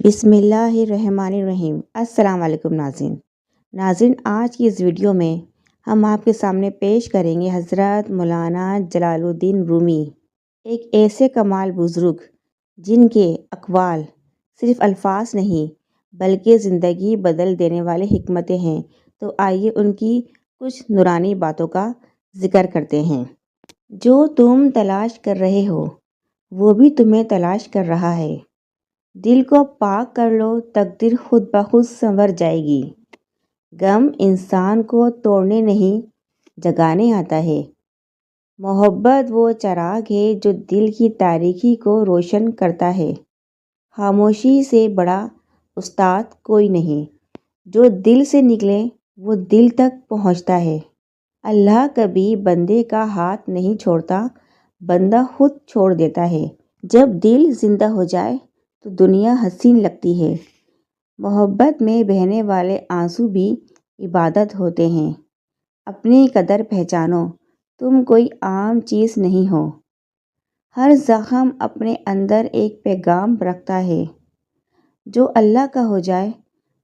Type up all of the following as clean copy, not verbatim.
بسم اللہ الرحمن الرحیم۔ السلام علیکم ناظرین، آج کی اس ویڈیو میں ہم آپ کے سامنے پیش کریں گے حضرت مولانا جلال الدین رومی، ایک ایسے کمال بزرگ جن کے اقوال صرف الفاظ نہیں بلکہ زندگی بدل دینے والے حکمتیں ہیں۔ تو آئیے ان کی کچھ نورانی باتوں کا ذکر کرتے ہیں۔ جو تم تلاش کر رہے ہو وہ بھی تمہیں تلاش کر رہا ہے۔ دل کو پاک کر لو، تقدیر خود بخود سنور جائے گی۔ غم انسان کو توڑنے نہیں جگانے آتا ہے۔ محبت وہ چراغ ہے جو دل کی تاریکی کو روشن کرتا ہے۔ خاموشی سے بڑا استاد کوئی نہیں، جو دل سے نکلے وہ دل تک پہنچتا ہے۔ اللہ کبھی بندے کا ہاتھ نہیں چھوڑتا، بندہ خود چھوڑ دیتا ہے۔ جب دل زندہ ہو جائے تو دنیا حسین لگتی ہے۔ محبت میں بہنے والے آنسو بھی عبادت ہوتے ہیں۔ اپنی قدر پہچانو، تم کوئی عام چیز نہیں ہو۔ ہر زخم اپنے اندر ایک پیغام رکھتا ہے۔ جو اللہ کا ہو جائے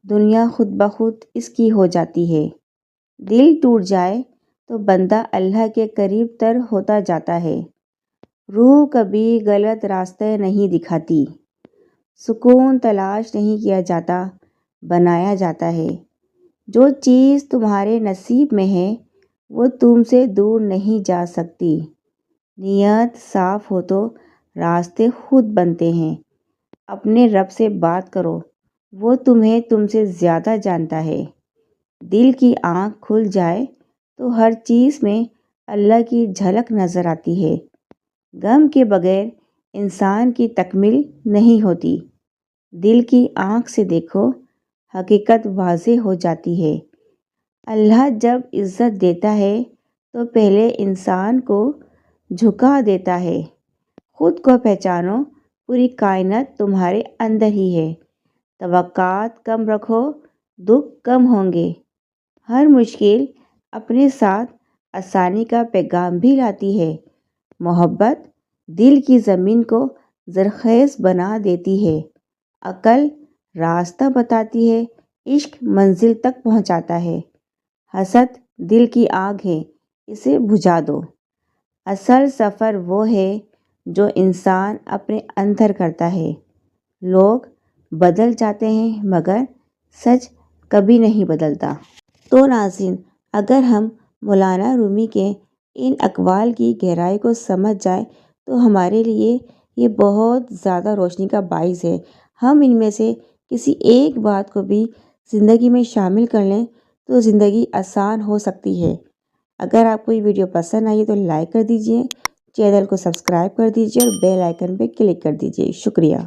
دنیا خود بخود اس کی ہو جاتی ہے۔ دل ٹوٹ جائے تو بندہ اللہ کے قریب تر ہوتا جاتا ہے۔ روح کبھی غلط راستے نہیں دکھاتی۔ سکون تلاش نہیں کیا جاتا، بنایا جاتا ہے۔ جو چیز تمہارے نصیب میں ہے وہ تم سے دور نہیں جا سکتی۔ نیت صاف ہو تو راستے خود بنتے ہیں۔ اپنے رب سے بات کرو، وہ تمہیں تم سے زیادہ جانتا ہے۔ دل کی آنکھ کھل جائے تو ہر چیز میں اللہ کی جھلک نظر آتی ہے۔ غم کے بغیر انسان کی تکمیل نہیں ہوتی۔ دل کی آنکھ سے دیکھو، حقیقت واضح ہو جاتی ہے۔ اللہ جب عزت دیتا ہے تو پہلے انسان کو جھکا دیتا ہے۔ خود کو پہچانو، پوری کائنات تمہارے اندر ہی ہے۔ توقعات کم رکھو، دکھ کم ہوں گے۔ ہر مشکل اپنے ساتھ آسانی کا پیغام بھی لاتی ہے۔ محبت دل کی زمین کو زرخیز بنا دیتی ہے۔ عقل راستہ بتاتی ہے، عشق منزل تک پہنچاتا ہے۔ حسد دل کی آگ ہے، اسے بجھا دو۔ اصل سفر وہ ہے جو انسان اپنے اندر کرتا ہے۔ لوگ بدل جاتے ہیں مگر سچ کبھی نہیں بدلتا۔ تو ناظرین، اگر ہم مولانا رومی کے ان اقوال کی گہرائی کو سمجھ جائیں تو ہمارے لیے یہ بہت زیادہ روشنی کا باعث ہے۔ ہم ان میں سے کسی ایک بات کو بھی زندگی میں شامل کر لیں تو زندگی آسان ہو سکتی ہے۔ اگر آپ کو یہ ویڈیو پسند آئی تو لائک کر دیجئے، چینل کو سبسکرائب کر دیجئے اور بیل آئیکن پہ کلک کر دیجئے۔ شکریہ۔